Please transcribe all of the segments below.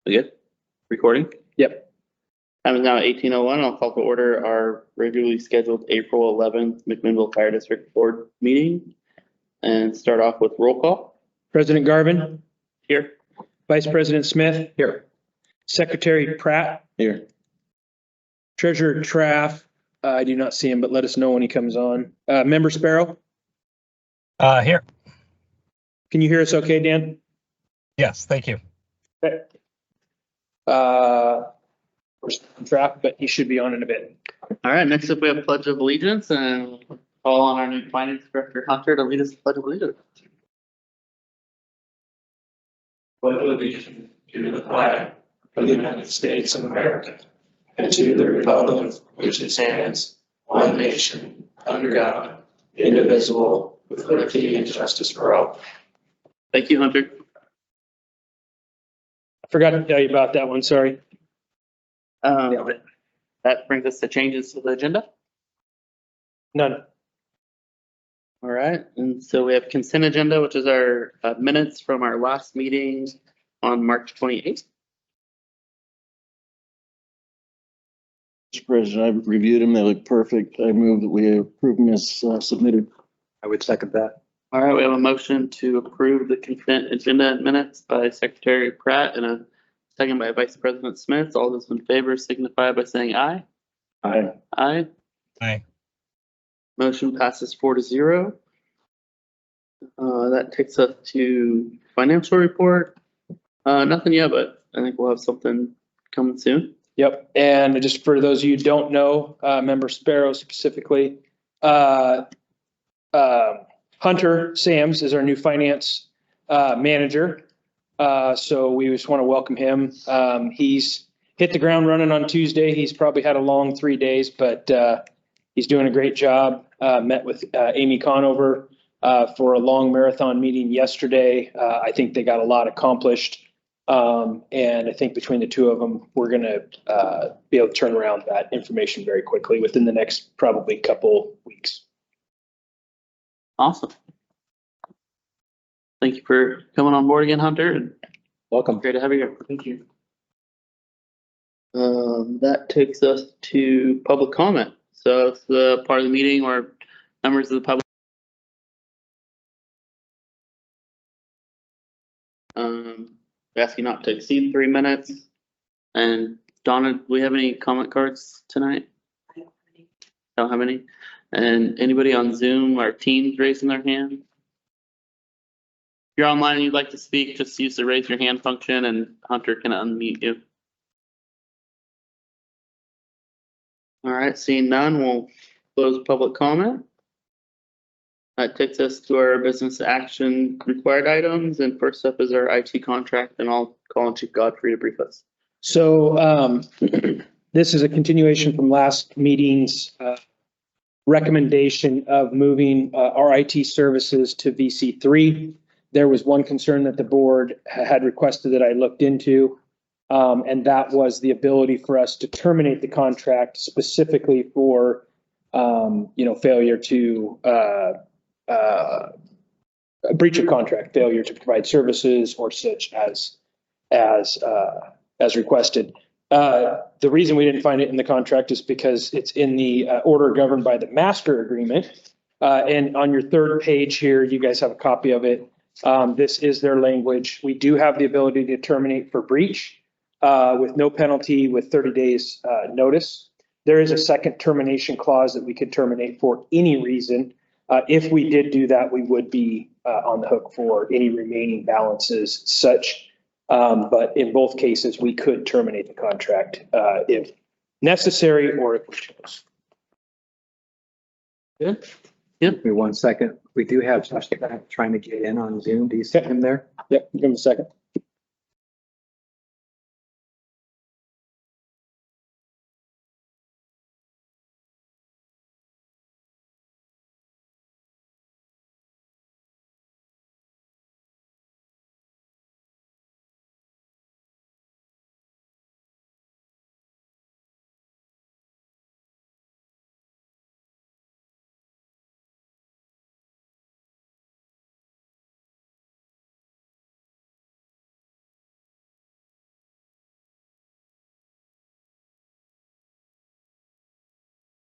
We good? Recording? Yep. Time is now 18:01. I'll call to order our regularly scheduled April 11th McMinnville Fire District Board meeting and start off with roll call. President Garvin, Here. Vice President Smith, Here. Secretary Pratt, Here. Treasurer Traff. I do not see him, but let us know when he comes on. Member Sparrow, Here. can you hear us okay, Dan? Yes, thank you. Okay. Traff, but he should be on in a bit. All right, next up we have Pledge of Allegiance and call on our new Finance Director Hunter to lead us in Pledge of Allegiance. Pledge allegiance to the flag of the United States of America and to the republic which it stands, one nation, under God, indivisible, with liberty and justice for all. Thank you, Hunter. I forgot to tell you about that one, sorry. That brings us to changes to the agenda. None. All right, and so we have consent agenda, which is our minutes from our last meeting on March 28th. Mr. President, I've reviewed them. They look perfect. I move that we approve them as submitted. I would second that. All right, we have a motion to approve the consent agenda minutes by Secretary Pratt and a second by Vice President Smith. All those in favor signify by saying aye. Aye. Aye. Aye. Motion passes 4-0. That takes us to financial report. Nothing yet, but I think we'll have something coming soon. Yep, and just for those of you who don't know, Member Sparrow specifically, Hunter Sams is our new finance manager. So we just want to welcome him. He's hit the ground running on Tuesday. He's probably had a long 3 days, but he's doing a great job. Met with Amy Conover for a long marathon meeting yesterday. I think they got a lot accomplished. And I think between the two of them, we're going to be able to turn around that information very quickly within the next probably couple weeks. Awesome. Thank you for coming on board again, Hunter. And Welcome. great to have you here. Thank you. That takes us to public comment. So it's the part of the meeting where members of the public we ask you not to exceed 3 minutes. And Donna, do we have any comment cards tonight? Don't have any. And anybody on Zoom or Teams raising their hand? If you're online and you'd like to speak, just use the raise your hand function and Hunter can unmute you. All right, seeing none, we'll close public comment. That takes us to our business action required items. And first up is our IT contract, and I'll call on Chief Godfrey to brief us. So this is a continuation from last meeting's recommendation of moving our IT services to VC3. There was one concern that the board had requested that I looked into, and that was the ability for us to terminate the contract specifically for, failure to a breach of contract, failure to provide services or such as requested. The reason we didn't find it in the contract is because it's in the order governed by the master agreement. And on your third page here, you guys have a copy of it. This is their language. We do have the ability to terminate for breach with no penalty with 30 days notice. There is a second termination clause that we could terminate for any reason. If we did do that, we would be on the hook for any remaining balances such. But in both cases, we could terminate the contract if necessary or if we chose. Good. Give me 1 second. We do have Josh trying to get in on Zoom. Do you see him there? Yep, give him a second.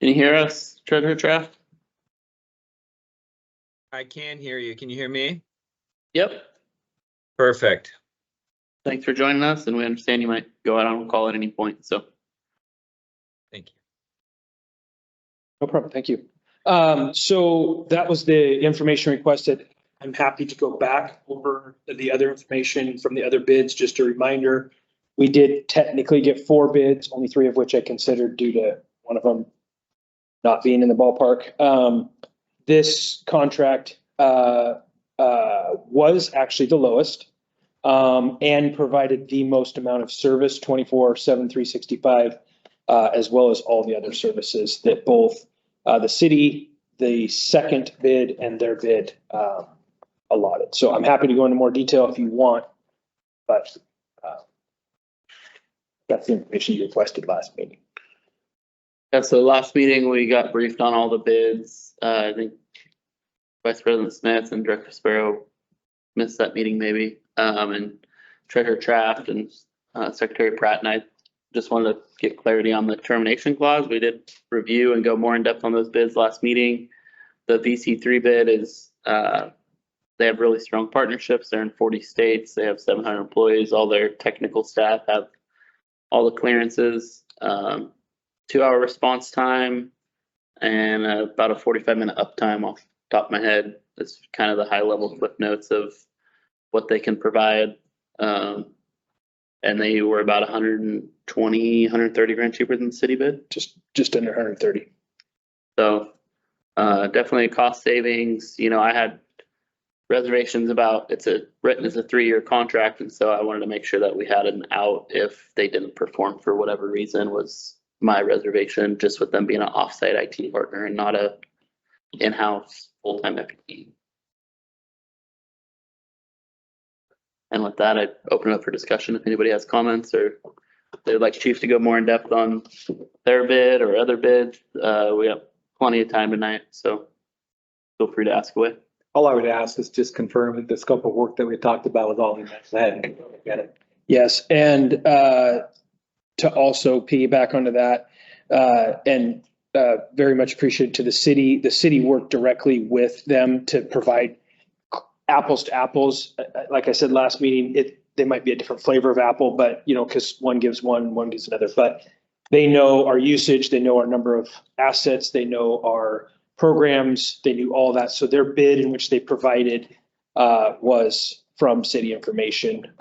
Can you hear us, Treasurer Traff? I can hear you. Can you hear me? Yep. Perfect. Thanks for joining us, and we understand you might go out on call at any point, so. Thank you. No problem. Thank you. So that was the information requested. I'm happy to go back over the other information from the other bids. Just a reminder, we did technically get 4 bids, only 3 of which I considered due to one of them not being in the ballpark. This contract was actually the lowest and provided the most amount of service, 24/7, 365, as well as all the other services that both the city, the second bid, and their bid allotted. So I'm happy to go into more detail if you want, but that's the information you requested last meeting. Yeah, so last meeting, we got briefed on all the bids. I think Vice President Smith and Director Sparrow missed that meeting maybe. And Treasurer Traft and Secretary Pratt and I just wanted to get clarity on the termination clause. We did review and go more in depth on those bids last meeting. The VC3 bid is, they have really strong partnerships. They're in 40 states. They have 700 employees. All their technical staff have all the clearances. 2-hour response time and about a 45-minute uptime off the top of my head. That's kind of the high level clip notes of what they can provide. And they were about 120, 130 grand cheaper than the city bid. Just under 130. So definitely cost savings. You know, I had reservations about it's written as a 3-year contract. And so I wanted to make sure that we had an out if they didn't perform for whatever reason was my reservation, just with them being an offsite IT partner and not a in-house full-time FTE. And with that, I open it up for discussion. If anybody has comments or they'd like Chief to go more in depth on their bid or other bids, we have plenty of time tonight, so feel free to ask away. All I would ask is just confirm that the scope of work that we talked about was all in that head. Get it? Yes, and to also piggyback onto that, and very much appreciated to the city. The city worked directly with them to provide apples to apples. Like I said last meeting, they might be a different flavor of apple, but you know, because one gives one gives another. But they know our usage, they know our number of assets, they know our programs, they knew all that. So their bid in which they provided was from city information.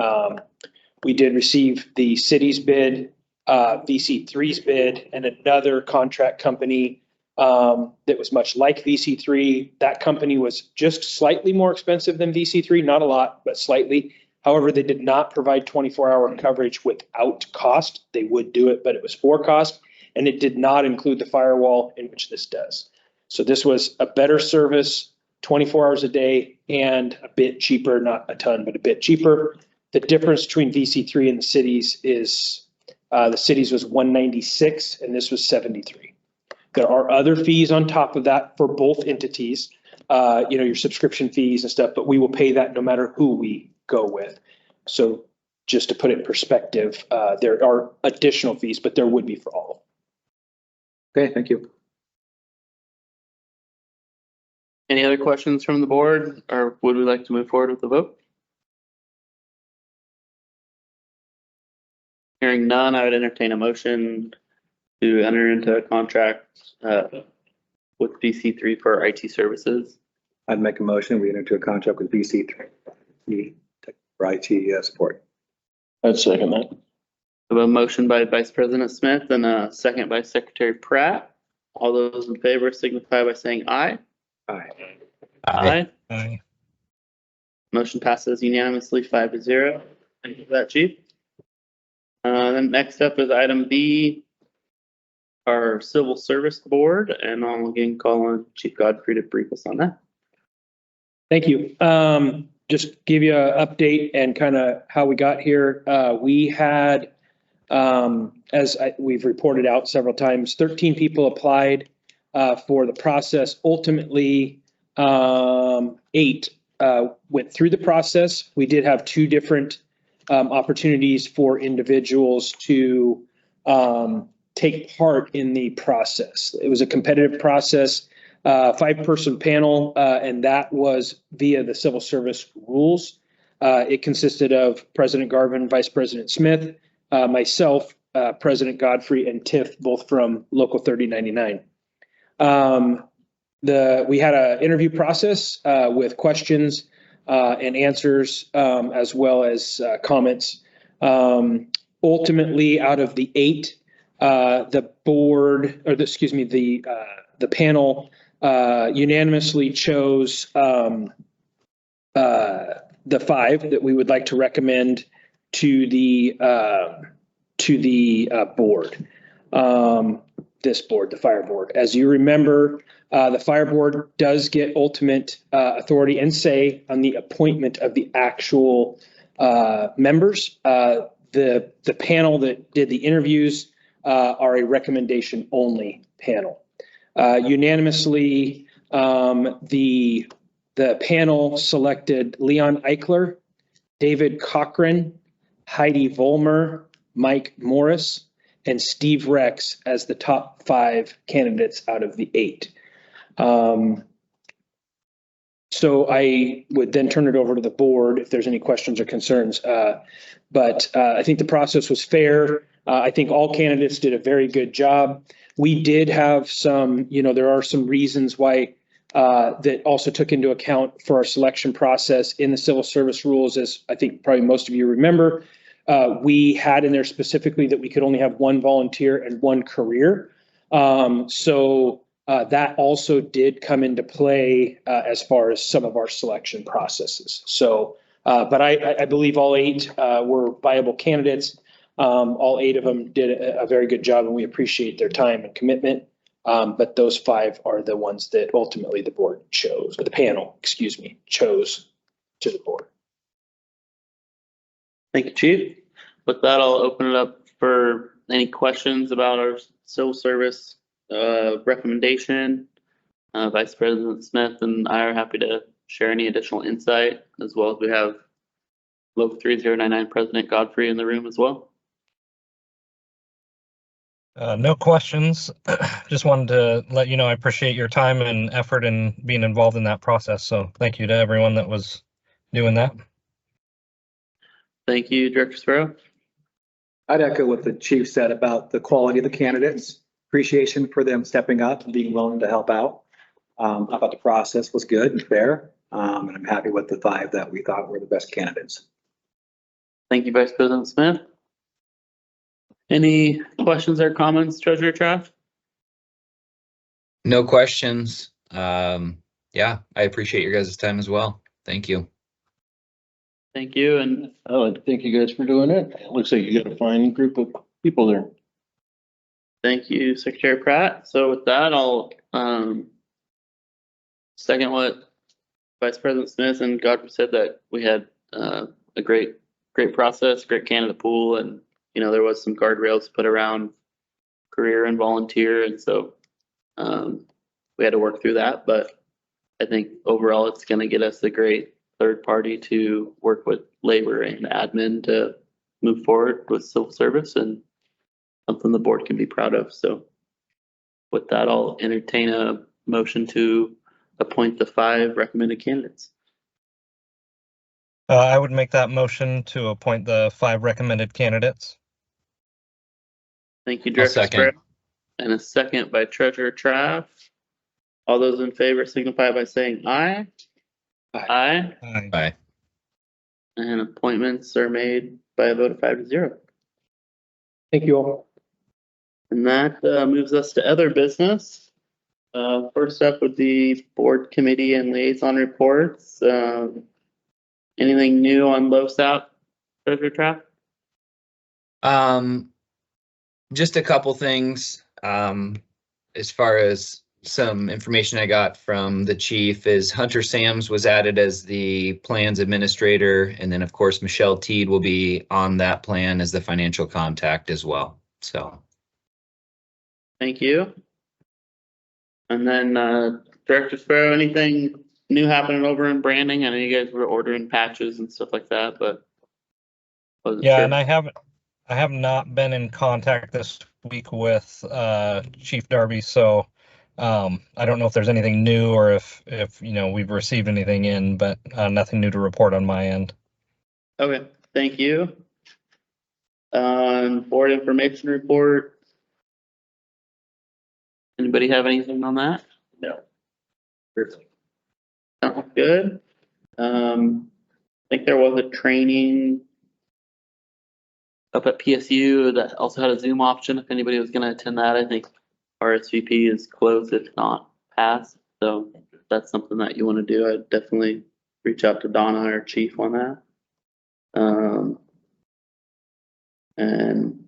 We did receive the city's bid, VC3's bid, and another contract company that was much like VC3. That company was just slightly more expensive than VC3, not a lot, but slightly. However, they did not provide 24-hour coverage without cost. They would do it, but it was for cost, and it did not include the firewall, in which this does. So this was a better service, 24 hours a day, and a bit cheaper, not a ton, but a bit cheaper. The difference between VC3 and the cities is the cities was 196 and this was 73. There are other fees on top of that for both entities, you know, your subscription fees and stuff, but we will pay that no matter who we go with. So just to put it in perspective, there are additional fees, but there would be for all. Okay, thank you. Any other questions from the board, or would we like to move forward with the vote? Hearing none, I would entertain a motion to enter into a contract with VC3 for IT services. I'd make a motion. We enter into a contract with VC3 for IT support. I'd second that. I have a motion by Vice President Smith and a second by Secretary Pratt. All those in favor signify by saying aye. Aye. Aye. Aye. Motion passes unanimously 5-0. Thank you for that, Chief. Then next up is item B, our Civil Service Board, and I'll again call on Chief Godfrey to brief us on that. Thank you. Just give you an update and kind of how we got here. We had, we've reported out several times, 13 people applied for the process. Ultimately, 8 went through the process. We did have 2 different opportunities for individuals to take part in the process. It was a competitive process, 5-person panel, and that was via the civil service rules. It consisted of President Garvin, Vice President Smith, myself, President Godfrey, and Tiff, both from Local 3099. We had an interview process with questions and answers, as well as comments. Ultimately, out of the 8, the board, or the panel unanimously chose the 5 that we would like to recommend to the board. This board, the fire board. As you remember, the fire board does get ultimate authority and say on the appointment of the actual members. The panel that did the interviews are a recommendation only panel. Unanimously, the panel selected Leon Eichler, David Cochran, Heidi Vollmer, Mike Morris, and Steve Rex as the top 5 candidates out of the 8. So I would then turn it over to the board if there's any questions or concerns. But I think the process was fair. I think all candidates did a very good job. We did have some, there are some reasons why that also took into account for our selection process in the civil service rules, as I think probably most of you remember. We had in there specifically that we could only have 1 volunteer and 1 career. So that also did come into play as far as some of our selection processes. So, but I believe all 8 were viable candidates. All 8 of them did a very good job, and we appreciate their time and commitment. But those 5 are the ones that ultimately the board chose, or the panel, chose to the board. Thank you, Chief. With that, I'll open it up for any questions about our civil service recommendation. Vice President Smith and I are happy to share any additional insight, as well as we have Local 3099 President Godfrey in the room as well. No questions. Just wanted to let you know I appreciate your time and effort in being involved in that process. So thank you to everyone that was doing that. Thank you, Director Sparrow. I'd echo what the chief said about the quality of the candidates. Appreciation for them stepping up and being willing to help out. I thought the process was good and fair, and I'm happy with the 5 that we thought were the best candidates. Thank you, Vice President Smith. Any questions or comments, Treasurer Traff? No questions. Yeah, I appreciate your guys' time as well. Thank you. Thank you, and I like to thank you guys for doing it. It looks like you got a fine group of people there. thank you, Secretary Pratt. So with that, I'll second what Vice President Smith and Godfrey said, that we had a great process, great candidate pool, and there was some guardrails put around career and volunteer, and so we had to work through that. But I think overall, it's going to get us a great third party to work with labor and admin to move forward with civil service, and something the board can be proud of. So with that, I'll entertain a motion to appoint the 5 recommended candidates. I would make that motion to appoint the 5 recommended candidates. Thank you, I'll Director second. Sparrow. And a second by Treasurer Traff. All those in favor signify by saying aye. Aye. Aye. Bye. And appointments are made by a vote of 5-0. Thank you all. And that moves us to other business. First up would be board committee and liaison reports. Anything new on LoSAP, Treasurer Traff? Just a couple things. As far as some information I got from the chief is Hunter Sams was added as the plans administrator. And then of course, Michelle Teed will be on that plan as the financial contact as well. So. Thank you. And then Director Sparrow, anything new happening over in branding? I know you guys were ordering patches and stuff like that, but wasn't Yeah, sure. and I have not been in contact this week with Chief Darby, so I don't know if there's anything new or if we've received anything in, but nothing new to report on my end. Okay, thank you. Board information report. Anybody have anything on that? No. Sounds good. I think there was a training up at PSU that also had a Zoom option. If anybody was gonna attend that, I think RSVP is closed, if not passed. So if that's something that you wanna do, I'd definitely reach out to Donna, our chief, on that. And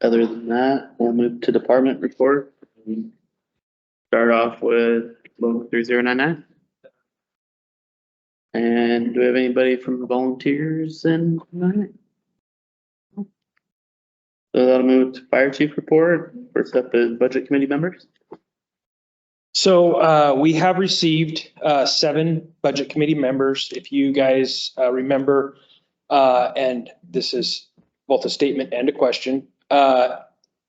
other than that, we'll move to department report. Start off with loan 3099. And do we have anybody from the volunteers in tonight? So that'll move to fire chief report. First up is budget committee members. So we have received 7 budget committee members. If you guys remember, and this is both a statement and a question.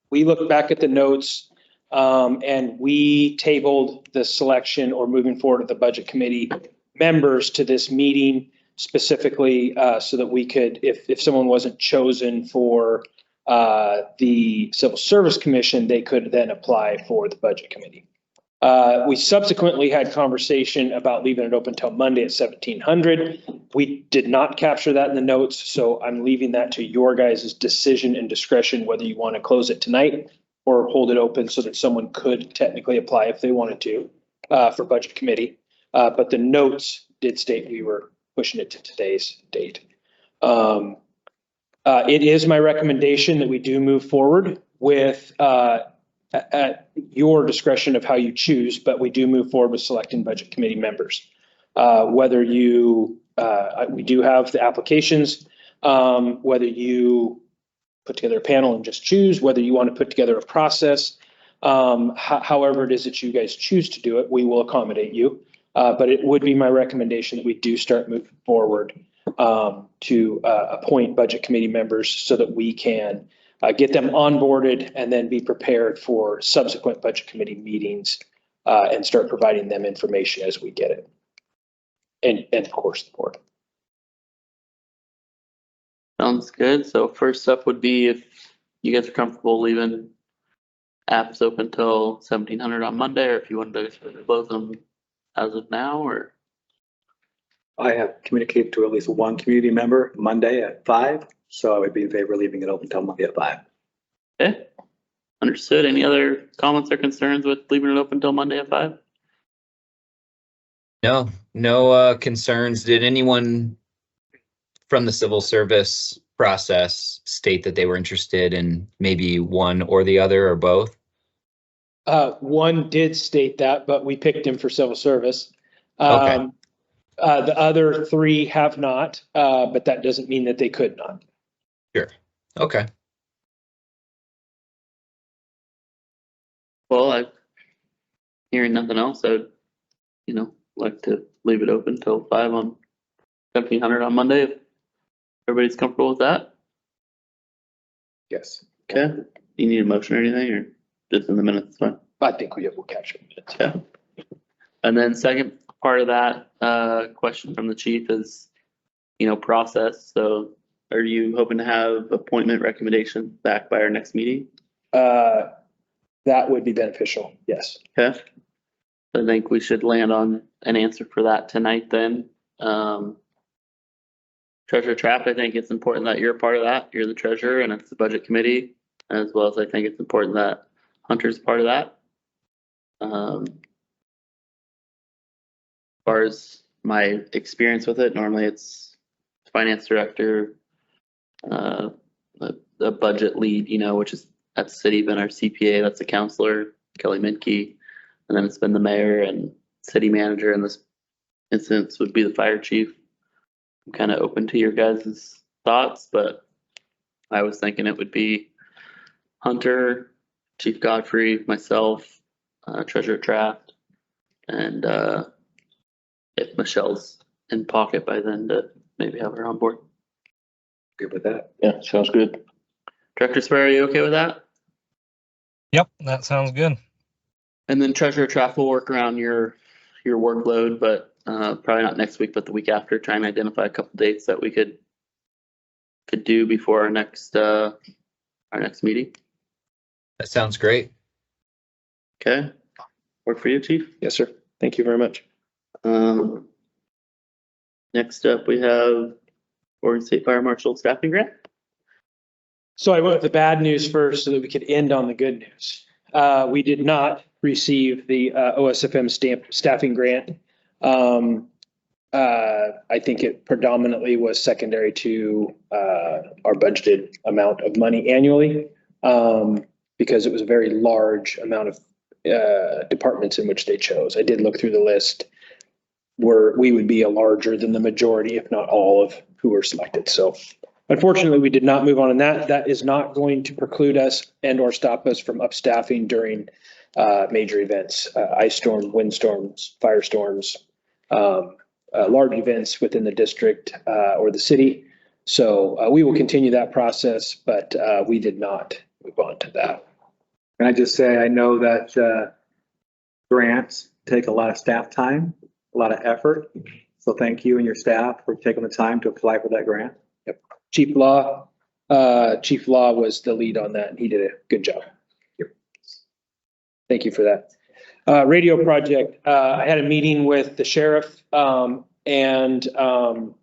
We looked back at the notes and we tabled the selection or moving forward with the budget committee members to this meeting specifically so that we could, if someone wasn't chosen for the Civil Service Commission, they could then apply for the budget committee. We subsequently had conversation about leaving it open till Monday at 1700. We did not capture that in the notes, so I'm leaving that to your guys' decision and discretion, whether you want to close it tonight or hold it open so that someone could technically apply if they wanted to for budget committee. But the notes did state we were pushing it to today's date. It is my recommendation that we do move forward with at your discretion of how you choose, but we do move forward with selecting budget committee members. Whether you, we do have the applications, whether you put together a panel and just choose, whether you want to put together a process, however it is that you guys choose to do it, we will accommodate you. But it would be my recommendation that we do start moving forward to appoint budget committee members so that we can get them onboarded and then be prepared for subsequent budget committee meetings and start providing them information as we get it. And of course, the board. Sounds good. So first up would be if you guys are comfortable leaving apps open till 1700 on Monday, or if you wanted to close them as of now, or. I have communicated to at least one community member Monday at 5, so I would be in favor of leaving it open until Monday at 5. Okay, understood. Any other comments or concerns with leaving it open until Monday at 5? No concerns. Did anyone from the civil service process state that they were interested in maybe one or the other or both? One did state that, but we picked him for civil service. Okay. The other 3 have not, but that doesn't mean that they could not. Sure. Okay. Well, I'm hearing nothing else. I'd, like to leave it open till 5 on 1700 on Monday. If everybody's comfortable with that. Yes. Okay. You need a motion or anything, or just in the minutes? Fine. I think we'll capture it. Yeah. And then second part of that question from the chief is, process. So are you hoping to have appointment recommendations back by our next meeting? That would be beneficial. Yes. Okay. I think we should land on an answer for that tonight then. Treasurer Trap, I think it's important that you're a part of that. You're the treasurer and it's the budget committee, as well as I think it's important that Hunter's part of that. As far as my experience with it, normally it's finance director, the budget lead, which is at the city, been our CPA, that's the counselor, Kelly Minke, and then it's been the mayor and city manager. In this instance would be the fire chief. I'm kind of open to your guys' thoughts, but I was thinking it would be Hunter, Chief Godfrey, myself, Treasurer Traft, and if Michelle's in pocket by then, to maybe have her on board. Good with that. Yeah, sounds good. Director Swear, are you okay with that? Yep, that sounds good. And then Treasurer Traff will work around your workload, but probably not next week, but the week after, try and identify a couple dates that we could do before our next meeting. That sounds great. Okay. Work for you, Chief? Yes, sir. Thank you very much. Next up, we have Oregon State Fire Marshal Staffing Grant. So I went with the bad news first so that we could end on the good news. We did not receive the OSFM staffing grant. I think it predominantly was secondary to our budgeted amount of money annually, because it was a very large amount of departments in which they chose. I did look through the list where we would be a larger than the majority, if not all, of who were selected. So unfortunately, we did not move on in that. That is not going to preclude us and or stop us from upstaffing during major events, ice storms, windstorms, firestorms, large events within the district or the city. So we will continue that process, but we did not move on to that. Can I just say, I know that grants take a lot of staff time, a lot of effort. So thank you and your staff for taking the time to apply for that grant. Chief Law was the lead on that, and he did a good job. Thank you for that. Radio project, I had a meeting with the sheriff and one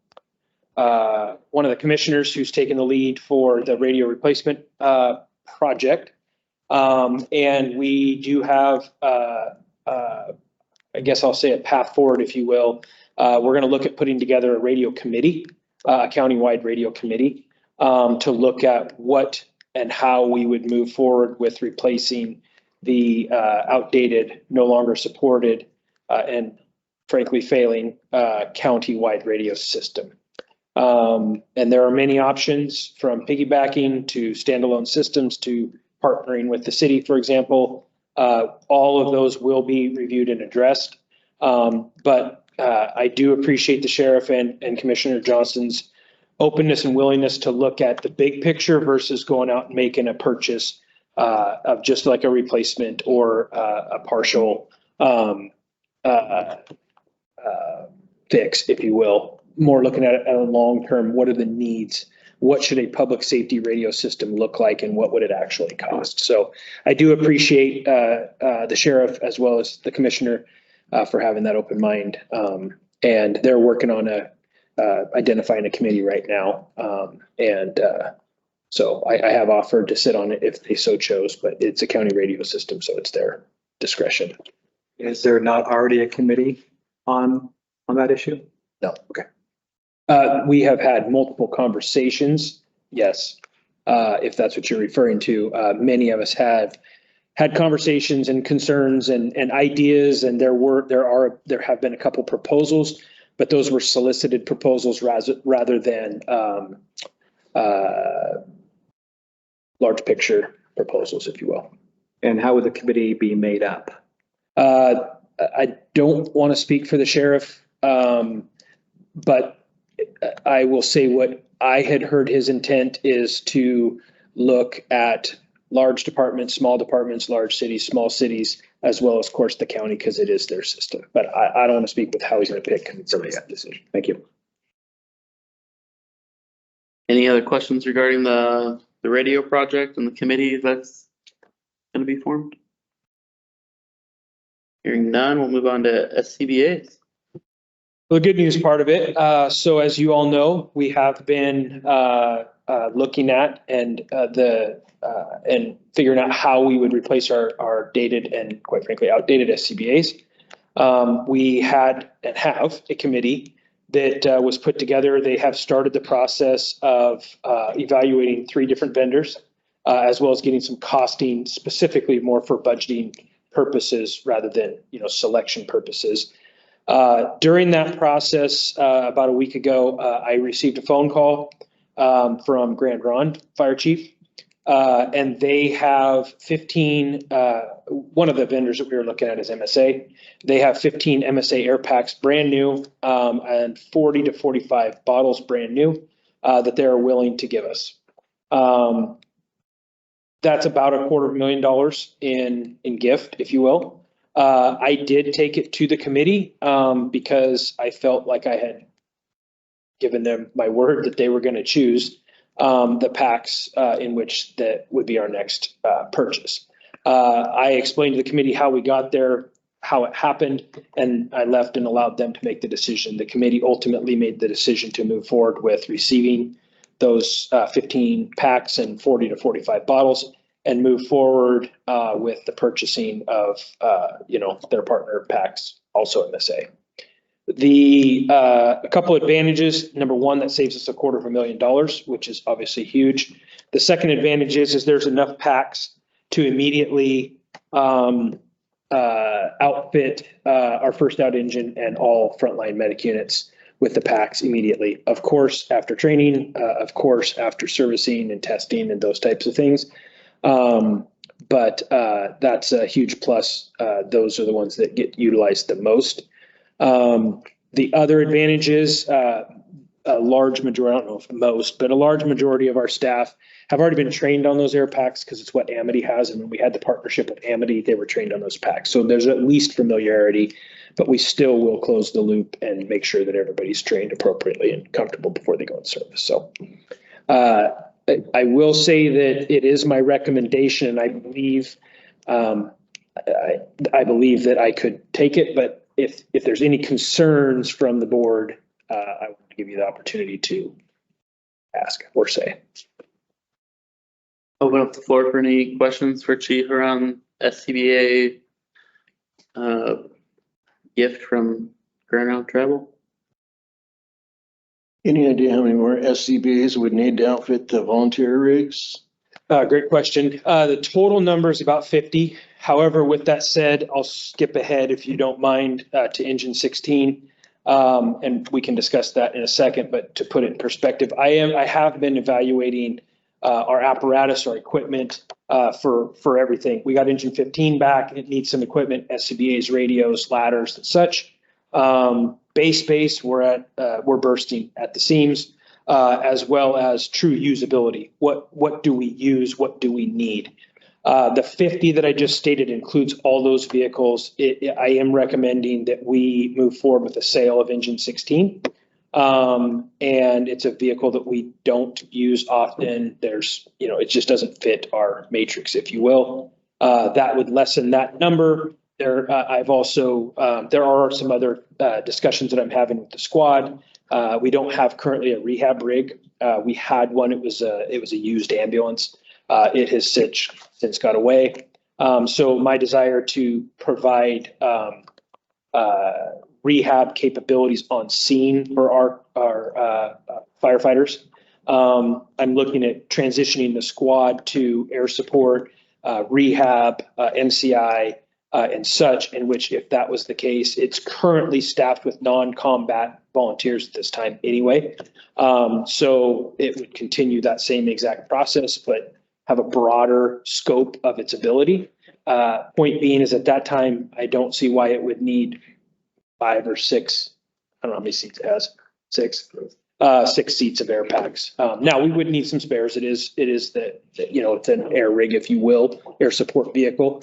of the commissioners who's taken the lead for the radio replacement project. And we do have, I guess I'll say a path forward, if you will. We're going to look at putting together a radio committee, a countywide radio committee, to look at what and how we would move forward with replacing the outdated, no longer supported, and frankly failing county-wide radio system. And there are many options, from piggybacking to standalone systems to partnering with the city, for example. All of those will be reviewed and addressed. But I do appreciate the sheriff and Commissioner Johnston's openness and willingness to look at the big picture versus going out and making a purchase of just like a replacement or a partial fix, if you will. More looking at it at a long term. What are the needs? What should a public safety radio system look like, and what would it actually cost? So I do appreciate the sheriff as well as the commissioner for having that open mind. And they're working on identifying a committee right now. So I have offered to sit on it if they so chose, but it's a county radio system, so it's their discretion. Is there not already a committee on that issue? No. Okay. We have had multiple conversations. Yes. If that's what you're referring to, many of us have had conversations and concerns and ideas, and there have been a couple proposals, but those were solicited proposals rather than large picture proposals, if you will. And how would the committee be made up? I don't want to speak for the sheriff, but I will say what I had heard his intent is to look at large departments, large cities, small cities, as well as, of course, the county, because it is their system. But I don't want to speak with how he's going to pick. It's already that decision. Thank you. Any other questions regarding the radio project and the committee that's going to be formed? Hearing none, we'll move on to SCBA's. The good news part of it. So as you all know, we have been looking at and figuring out how we would replace our dated and, quite frankly, outdated SCBA's. We had and have a committee that was put together. They have started the process of evaluating 3 different vendors, as well as getting some costing, specifically more for budgeting purposes rather than selection purposes. During that process, about a week ago, I received a phone call from Grand Ronde Fire Chief, and they have 15, one of the vendors that we were looking at is MSA. They have 15 MSA air packs brand new, and 40 to 45 bottles brand new that they're willing to give us. That's about $250,000 in gift, if you will. I did take it to the committee, because I felt like I had given them my word that they were going to choose, the packs, in which that would be our next, purchase. I explained to the committee how we got there, how it happened, and I left and allowed them to make the decision. The committee ultimately made the decision to move forward with receiving those 15 packs and 40 to 45 bottles and move forward with the purchasing of, their partner packs, also MSA. A couple advantages. Number one, that saves us $250,000, which is obviously huge. The second advantage is there's enough packs to immediately outfit our first out engine and all frontline medic units with the packs immediately. Of course, after training, of course, after servicing and testing and those types of things. But that's a huge plus. Those are the ones that get utilized the most. The other advantage is a large majority, I don't know if most, but a large majority of our staff have already been trained on those air packs because it's what Amity has. And when we had the partnership with Amity, they were trained on those packs. So there's at least familiarity, but we still will close the loop and make sure that everybody's trained appropriately and comfortable before they go in service. So I will say that it is my recommendation, and I believe that I could take it, but if there's any concerns from the board, I want to give you the opportunity to ask or say. Open up the floor for any questions for Chief around SCBA gift from Ground Travel. Any idea how many more SCBA's would need to outfit the volunteer rigs? Great question. The total number is about 50. However, with that said, I'll skip ahead if you don't mind to engine 16. And we can discuss that in a second, but to put it in perspective, I have been evaluating our apparatus, our equipment for everything. We got engine 15 back. It needs some equipment, SCBA's, radios, ladders, and such. Base, we're bursting at the seams, as well as true usability. What do we use? What do we need? The 50 that I just stated includes all those vehicles. I am recommending that we move forward with the sale of engine 16. And it's a vehicle that we don't use often. It just doesn't fit our matrix, if you will. That would lessen that number. There are some other discussions that I'm having with the squad. We don't have currently a rehab rig. We had one. It was a used ambulance. It has since got away. So my desire to provide rehab capabilities on scene for our firefighters. I'm looking at transitioning the squad to air support, rehab, MCI, and such, in which, if that was the case, it's currently staffed with non-combat volunteers at this time anyway. So it would continue that same exact process, but have a broader scope of its ability. Point being is, at that time, I don't see why it would need 5 or 6. I don't know how many seats it has. 6 seats of air packs. Now we would need some spares. It is it's an air rig, if you will, air support vehicle.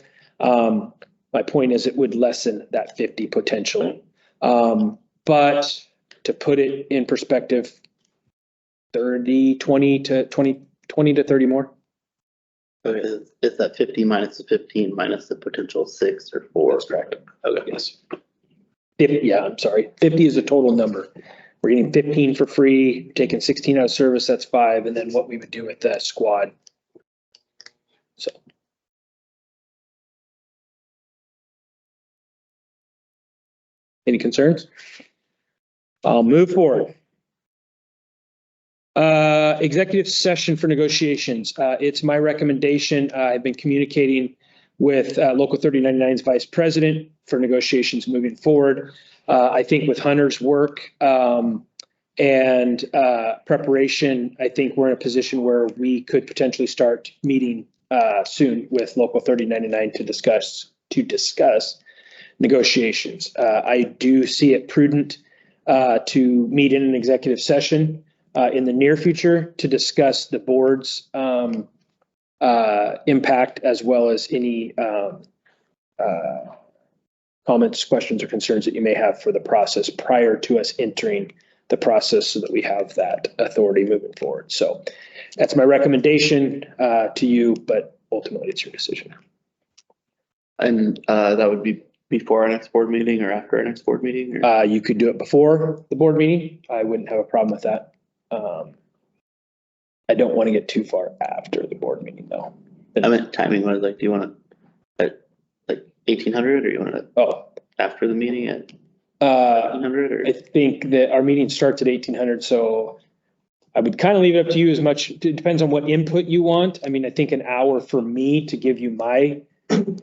My point is, it would lessen that 50 potentially. But to put it in perspective, 20 to 30 more. Okay, is that 50 minus the 15 minus the potential 6 or 4? That's correct. Okay, yes. 50, yeah, I'm sorry. 50 is the total number. We're getting 15 for free, taking 16 out of service, that's 5, and then what we would do with that squad. So. Any concerns? I'll move forward. Executive session for negotiations. It's my recommendation. I've been communicating with Local 3099's vice president for negotiations moving forward. I think with Hunter's work and preparation, I think we're in a position where we could potentially start meeting soon with Local 3099 to discuss negotiations. I do see it prudent to meet in an executive session in the near future to discuss the board's impact, as well as any comments, questions, or concerns that you may have for the process prior to us entering the process, so that we have that authority moving forward. So that's my recommendation to you, but ultimately it's your decision. And that would be before our next board meeting or after our next board meeting? Or? You could do it before the board meeting. I wouldn't have a problem with that. I don't want to get too far after the board meeting though. I meant timing was like, do you want to at like 1800 or you want to after the meeting at 1800 or? I think that our meeting starts at 1800, so I would kind of leave it up to you as much. It depends on what input you want. I mean, I think an hour for me to give you my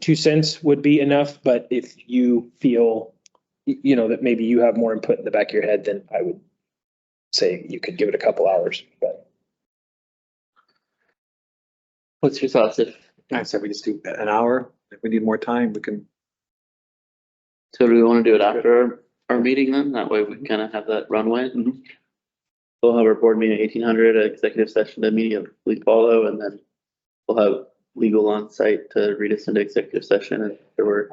2 cents would be enough, but if you feel, that maybe you have more input in the back of your head, then I would say you could give it a couple hours, but. What's your thoughts? If I said we just do an hour. If we need more time, we can. so, do we want to do it after our meeting then? That way we kind of have that runway. We'll have our board meeting at 1800, executive session to immediately follow, and then we'll have legal on site to read us into executive session and afterward.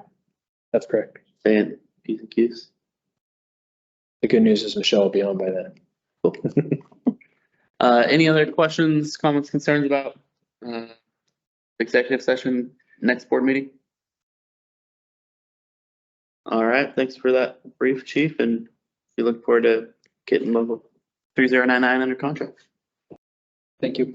That's correct. Saying P's and Q's. The good news is Michelle will be on by then. Cool. Any other questions, comments, concerns about executive session next board meeting? All right, thanks for that brief, Chief, and we look forward to getting Local 3099 under contract. Thank you.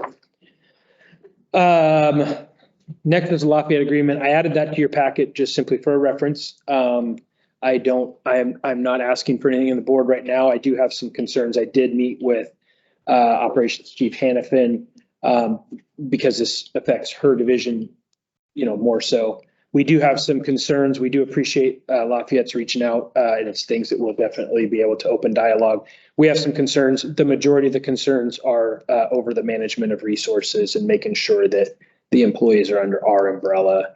Next is the Lafayette agreement. I added that to your packet just simply for a reference. I'm not asking for anything in the board right now. I do have some concerns. I did meet with Operations Chief Hannafin because this affects her division, more so. We do have some concerns. We do appreciate Lafayette's reaching out, and it's things that we'll definitely be able to open dialogue. We have some concerns. The majority of the concerns are over the management of resources and making sure that the employees are under our umbrella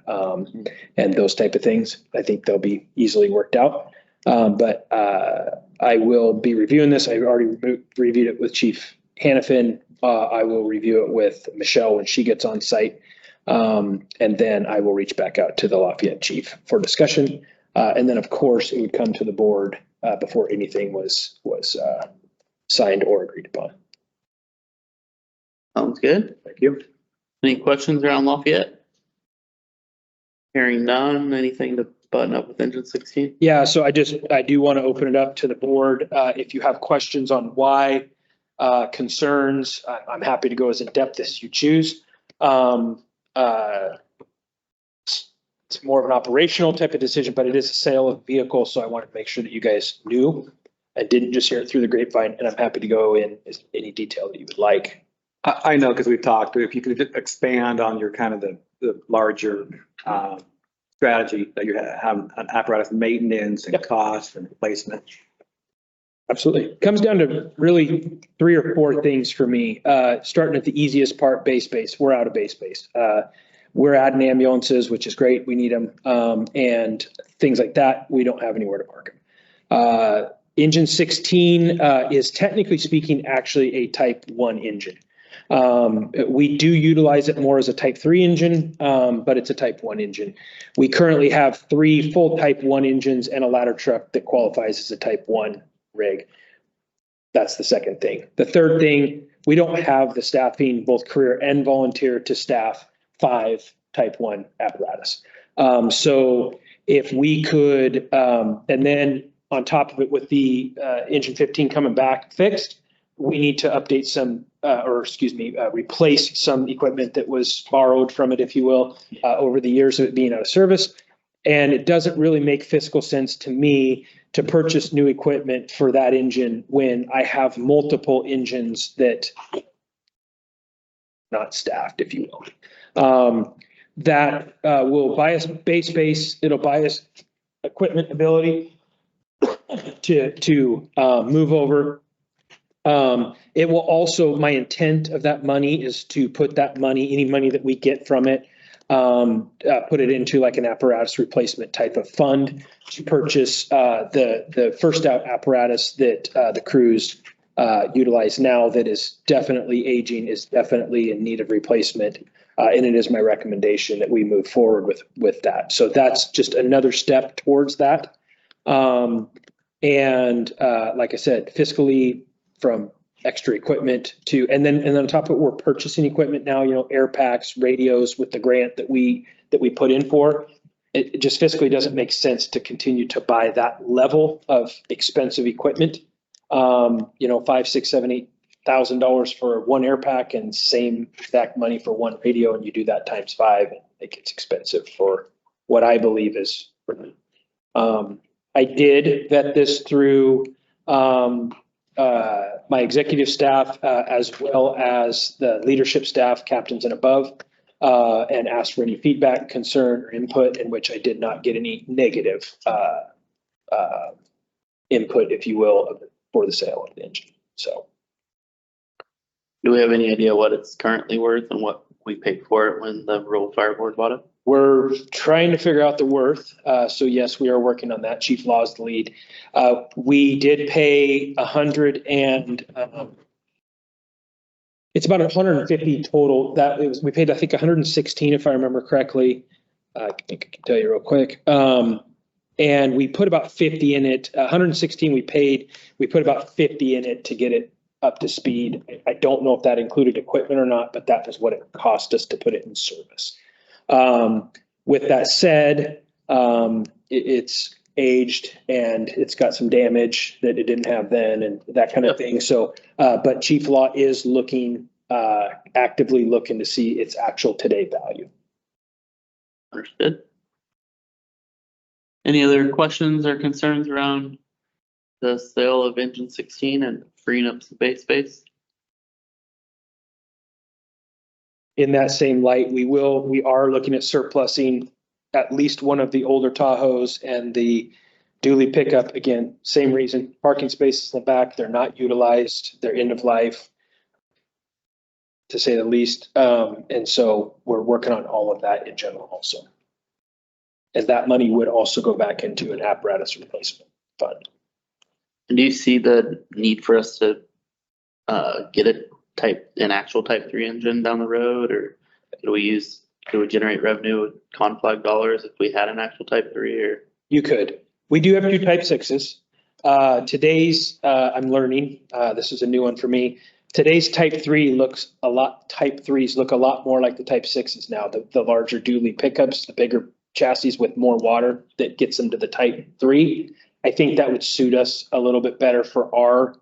and those type of things. I think they'll be easily worked out. But I will be reviewing this. I've already reviewed it with Chief Hannafin. I will review it with Michelle when she gets on site. And then I will reach back out to the Lafayette chief for discussion. And then of course it would come to the board before anything was signed or agreed upon. Sounds good. Thank you. Any questions around Lafayette? Hearing none, anything to button up with engine 16? Yeah, so I do want to open it up to the board. If you have questions on why, concerns, I'm happy to go as in depth as you choose. It's more of an operational type of decision, but it is a sale of vehicle. So I wanted to make sure that you guys knew and didn't just hear it through the grapevine. And I'm happy to go in any detail that you would like. I know, because we've talked, if you could just expand on your kind of the larger strategy that you have on apparatus maintenance and cost and replacement. Absolutely. It comes down to really 3 or 4 things for me. Starting at the easiest part, base space. We're out of base space. We're adding ambulances, which is great. We need them. And things like that. We don't have anywhere to park them. Engine 16 is technically speaking actually a type 1 engine. We do utilize it more as a type 3 engine, but it's a type 1 engine. We currently have 3 full type 1 engines and a ladder truck that qualifies as a type 1 rig. That's the second thing. The third thing, we don't have the staffing, both career and volunteer, to staff 5 type 1 apparatus. So if we could, and then on top of it, with the engine 15 coming back fixed, we need to update some, replace some equipment that was borrowed from it, if you will, over the years of it being out of service. And it doesn't really make fiscal sense to me to purchase new equipment for that engine when I have multiple engines that not staffed, if you will. That will buy us base space. It'll buy us equipment ability to move over. It will also, my intent of that money is to put that money, any money that we get from it, put it into like an apparatus replacement type of fund to purchase the first out apparatus that the crews utilize now that is definitely aging, is definitely in need of replacement. And it is my recommendation that we move forward with that. So that's just another step towards that. And like I said, fiscally from extra equipment to, and then on top of it, we're purchasing equipment now, air packs, radios with the grant that we put in for. It just fiscally doesn't make sense to continue to buy that level of expensive equipment. $5, $6, $7, $8,000 for one air pack and same exact money for one radio, and you do that times 5, and it gets expensive for what I believe is. I did vet this through my executive staff as well as the leadership staff, captains and above, and asked for any feedback, concern, or input, in which I did not get any negative input, if you will, for the sale of the engine. So. Do we have any idea what it's currently worth and what we paid for it when the rural fire board bought it? We're trying to figure out the worth. So yes, we are working on that. Chief Law is the lead. We did pay it's about 150 total. We paid, I think, 116, if I remember correctly. I think I can tell you real quick. And we put about 50 in it. 116 we paid. We put about 50 in it to get it up to speed. I don't know if that included equipment or not, but that was what it cost us to put it in service. With that said, it's aged and it's got some damage that it didn't have then and that kind of thing. So, but Chief Law is actively looking to see its actual today value. Understood. Any other questions or concerns around the sale of engine 16 and freeing up some base space? In that same light, we are looking at surplusing at least one of the older Tahoes and the dually pickup. Again, same reason, parking spaces in the back, they're not utilized, they're end of life, to say the least. And so we're working on all of that in general also. And that money would also go back into an apparatus replacement fund. And do you see the need for us to get an actual type 3 engine down the road, or could we generate revenue with conflag dollars if we had an actual type 3? Or you could. We do have 2 type 6s. Today's I'm learning, this is a new one for me. Today's type 3 type 3s look a lot more like the type 6s now, the larger dually pickups, the bigger chassis with more water that gets them to the type 3. I think that would suit us a little bit better for our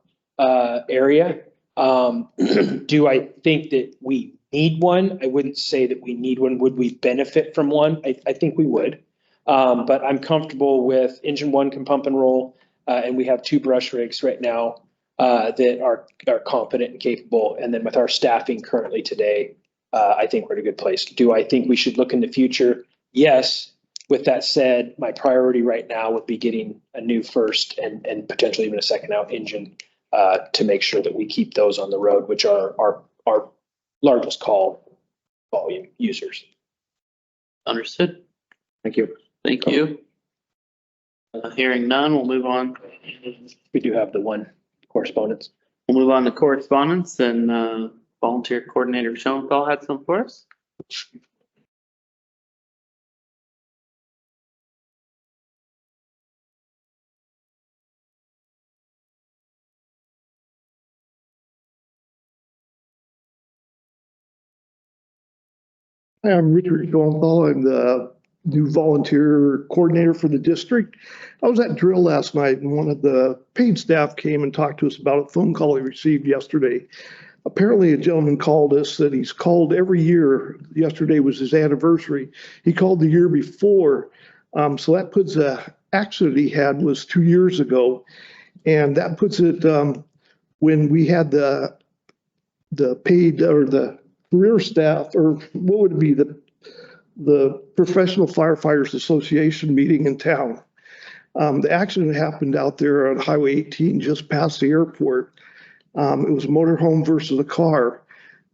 area. Do I think that we need one? I wouldn't say that we need one. Would we benefit from one? I think we would. But I'm comfortable with engine 1 can pump and roll. And we have 2 brush rigs right now that are competent and capable. And then with our staffing currently today, I think we're in a good place. Do I think we should look in the future? Yes. With that said, my priority right now would be getting a new first and potentially even a second out engine to make sure that we keep those on the road, which are our largest call volume users. understood. Thank you. Thank you. Hearing none, we'll move on. We do have the one correspondence. We'll move on to correspondence, and volunteer coordinator Schoenthal had some for us. Hi, I'm Richard Schoenthal. I'm the new volunteer coordinator for the district. I was at drill last night and one of the paid staff came and talked to us about a phone call he received yesterday. Apparently a gentleman called us that he's called every year. Yesterday was his anniversary. He called the year before. So that puts a accident he had was 2 years ago. And that puts it when we had the paid or the career staff, or what would it be, the Professional Firefighters Association meeting in town. The accident happened out there on Highway 18, just past the airport. It was a motorhome versus a car.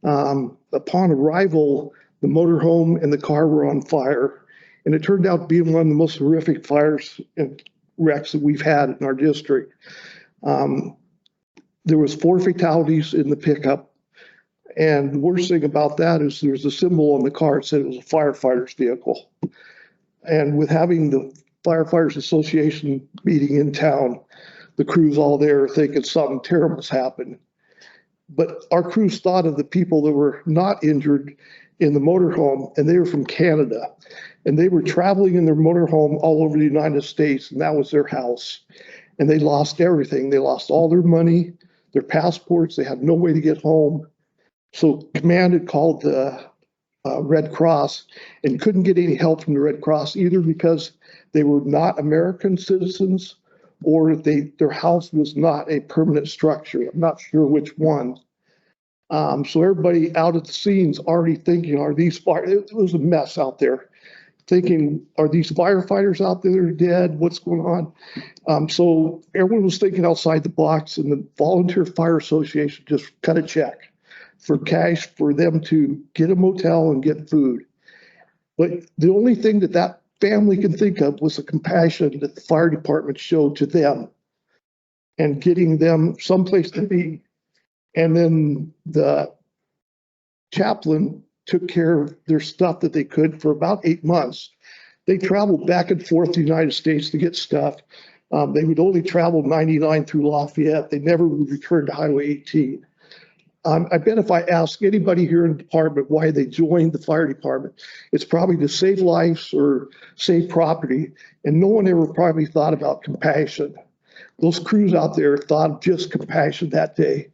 Upon arrival, the motorhome and the car were on fire, and it turned out to be one of the most horrific fires and wrecks that we've had in our district. There was 4 fatalities in the pickup. And the worst thing about that is there's a symbol on the car that said it was a firefighter's vehicle. And with having the firefighters association meeting in town, the crew's all there thinking something terrible's happened. But our crews thought of the people that were not injured in the motorhome, and they were from Canada. And they were traveling in their motorhome all over the United States, and that was their house. And they lost everything. They lost all their money, their passports. They had no way to get home. So command had called the Red Cross and couldn't get any help from the Red Cross, either because they were not American citizens or their house was not a permanent structure. I'm not sure which one. So everybody out at the scene's already thinking, it was a mess out there. Thinking, are these firefighters out there dead? What's going on? So everyone was thinking outside the box, and the Volunteer Fire Association just cut a check for cash for them to get a motel and get food. But the only thing that family can think of was the compassion that the fire department showed to them and getting them someplace to be. And then the chaplain took care of their stuff that they could for about 8 months. They traveled back and forth to the United States to get stuff. They would only travel 99 through Lafayette. They never would return to Highway 18. I bet if I ask anybody here in the department why they joined the fire department, it's probably to save lives or save property. And no one ever probably thought about compassion. Those crews out there thought of just compassion that day.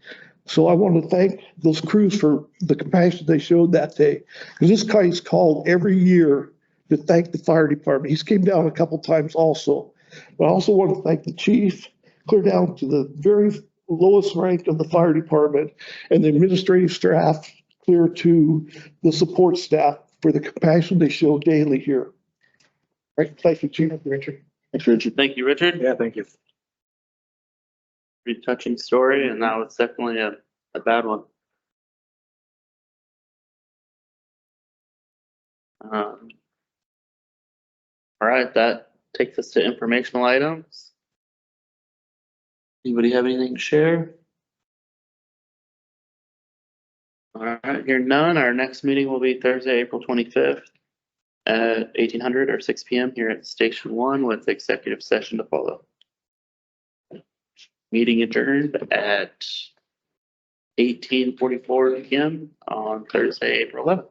So I want to thank those crews for the compassion they showed that day. Because this guy's called every year to thank the fire department. He's came down a couple times also. But I also want to thank the chief, clear down to the very lowest rank of the fire department, and the administrative staff, clear to the support staff for the compassion they show daily here. Right, thank you, Chief. Richard. Thanks, Richard. Thank you, Richard. Yeah, thank you. Pretty touching story, and that was definitely a bad one. All right, that takes us to informational items. Anybody have anything to share? All right, hearing none, our next meeting will be Thursday, April 25th at 1800 or 6 p.m. here at Station 1 with executive session to follow. Meeting adjourned at 18:44 p.m. on Thursday, April 11th.